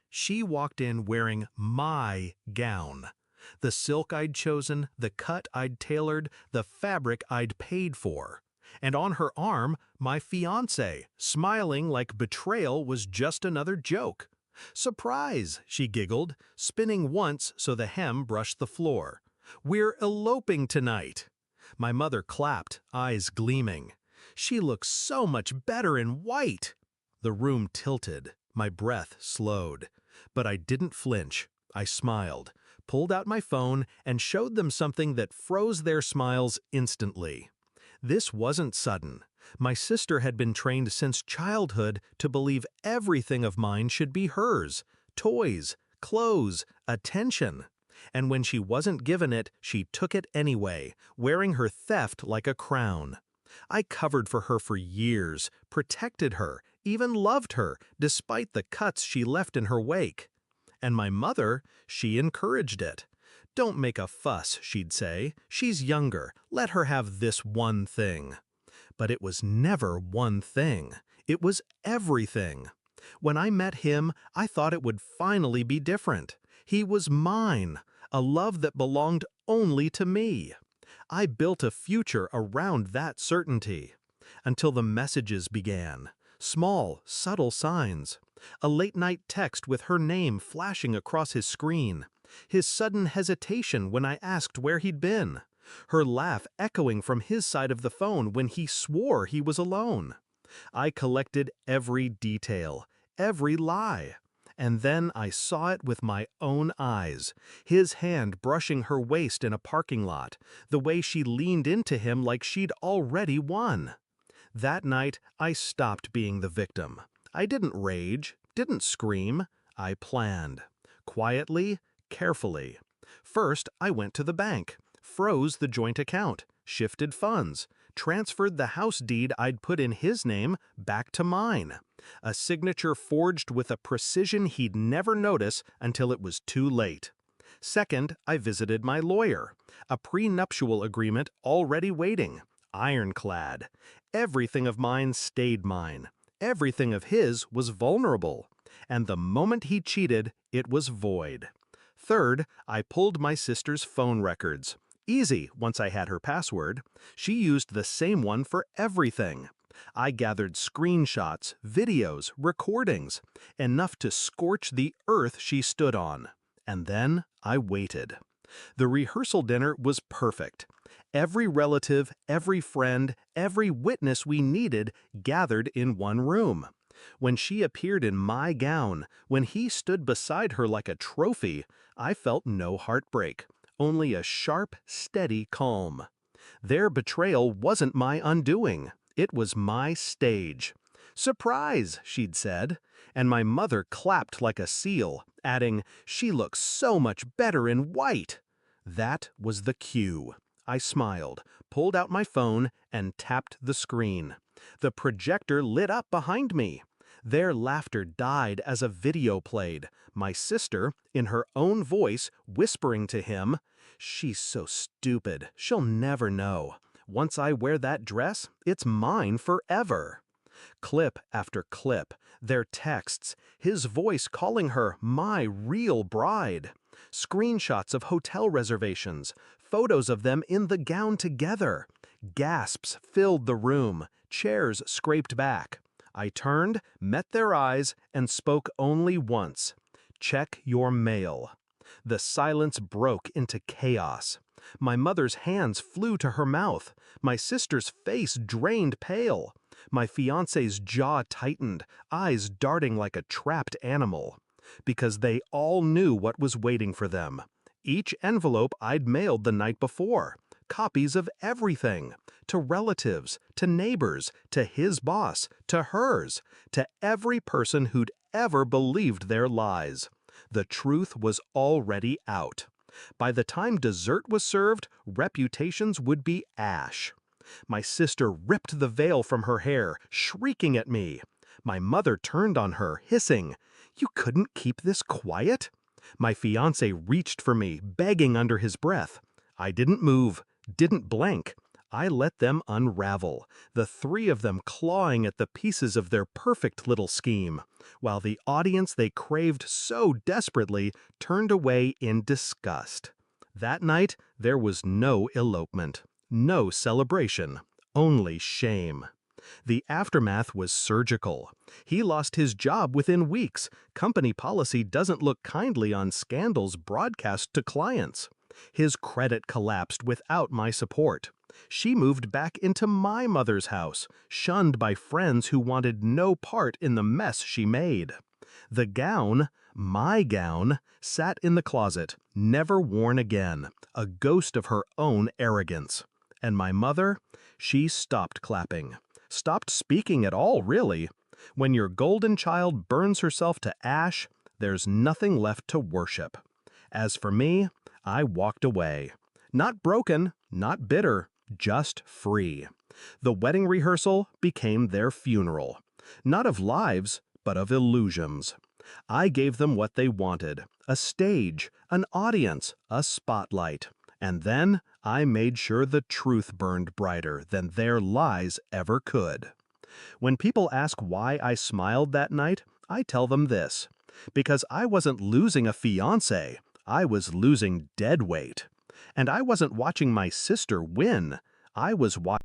She walked in wearing my gown. The silk I'd chosen, the cut I'd tailored, the fabric I'd paid for. And on her arm, my fiancé, smiling like betrayal was just another joke. "Surprise," she giggled, spinning once so the hem brushed the floor. "We're eloping tonight." My mother clapped, eyes gleaming. "She looks so much better in white." The room tilted, my breath slowed. But I didn't flinch. I smiled, pulled out my phone, and showed them something that froze their smiles instantly. This wasn't sudden. My sister had been trained since childhood to believe everything of mine should be hers: toys, clothes, attention. And when she wasn't given it, she took it anyway, wearing her theft like a crown. I covered for her for years, protected her, even loved her, despite the cuts she left in her wake. And my mother, she encouraged it. "Don't make a fuss," she'd say. "She's younger. Let her have this one thing." But it was never one thing. It was everything. When I met him, I thought it would finally be different. He was mine, a love that belonged only to me. I built a future around that certainty. Until the messages began. Small, subtle signs. A late-night text with her name flashing across his screen. His sudden hesitation when I asked where he'd been. Her laugh echoing from his side of the phone when he swore he was alone. I collected every detail, every lie. And then I saw it with my own eyes. His hand brushing her waist in a parking lot, the way she leaned into him like she'd already won. That night, I stopped being the victim. I didn't rage, didn't scream. I planned. Quietly, carefully. First, I went to the bank, froze the joint account, shifted funds, transferred the house deed I'd put in his name back to mine. A signature forged with a precision he'd never notice until it was too late. Second, I visited my lawyer. A prenuptial agreement already waiting, ironclad. Everything of mine stayed mine. Everything of his was vulnerable. And the moment he cheated, it was void. Third, I pulled my sister's phone records. Easy, once I had her password. She used the same one for everything. I gathered screenshots, videos, recordings, enough to scorch the earth she stood on. And then I waited. The rehearsal dinner was perfect. Every relative, every friend, every witness we needed gathered in one room. When she appeared in my gown, when he stood beside her like a trophy, I felt no heartbreak, only a sharp, steady calm. Their betrayal wasn't my undoing. It was my stage. "Surprise," she'd said, and my mother clapped like a seal, adding, "She looks so much better in white." That was the cue. I smiled, pulled out my phone, and tapped the screen. The projector lit up behind me. Their laughter died as a video played, my sister, in her own voice, whispering to him, "She's so stupid, she'll never know. Once I wear that dress, it's mine forever." Clip after clip, their texts, his voice calling her my real bride. Screenshots of hotel reservations, photos of them in the gown together. Gasps filled the room, chairs scraped back. I turned, met their eyes, and spoke only once. "Check your mail." The silence broke into chaos. My mother's hands flew to her mouth. My sister's face drained pale. My fiancé's jaw tightened, eyes darting like a trapped animal. Because they all knew what was waiting for them. Each envelope I'd mailed the night before. Copies of everything. To relatives, to neighbors, to his boss, to hers, to every person who'd ever believed their lies. The truth was already out. By the time dessert was served, reputations would be ash. My sister ripped the veil from her hair, shrieking at me. My mother turned on her, hissing, "You couldn't keep this quiet?" My fiancé reached for me, begging under his breath. I didn't move, didn't blink. I let them unravel, the three of them clawing at the pieces of their perfect little scheme, while the audience they craved so desperately turned away in disgust. That night, there was no elopement, no celebration, only shame. The aftermath was surgical. He lost his job within weeks. Company policy doesn't look kindly on scandals broadcast to clients. His credit collapsed without my support. She moved back into my mother's house, shunned by friends who wanted no part in the mess she made. The gown, my gown, sat in the closet, never worn again, a ghost of her own arrogance. And my mother, she stopped clapping. Stopped speaking at all, really. When your golden child burns herself to ash, there's nothing left to worship. As for me, I walked away. Not broken, not bitter, just free. The wedding rehearsal became their funeral. Not of lives, but of illusions. I gave them what they wanted, a stage, an audience, a spotlight. And then I made sure the truth burned brighter than their lies ever could. When people ask why I smiled that night, I tell them this. Because I wasn't losing a fiancé, I was losing dead weight. And I wasn't watching my sister win, I was watching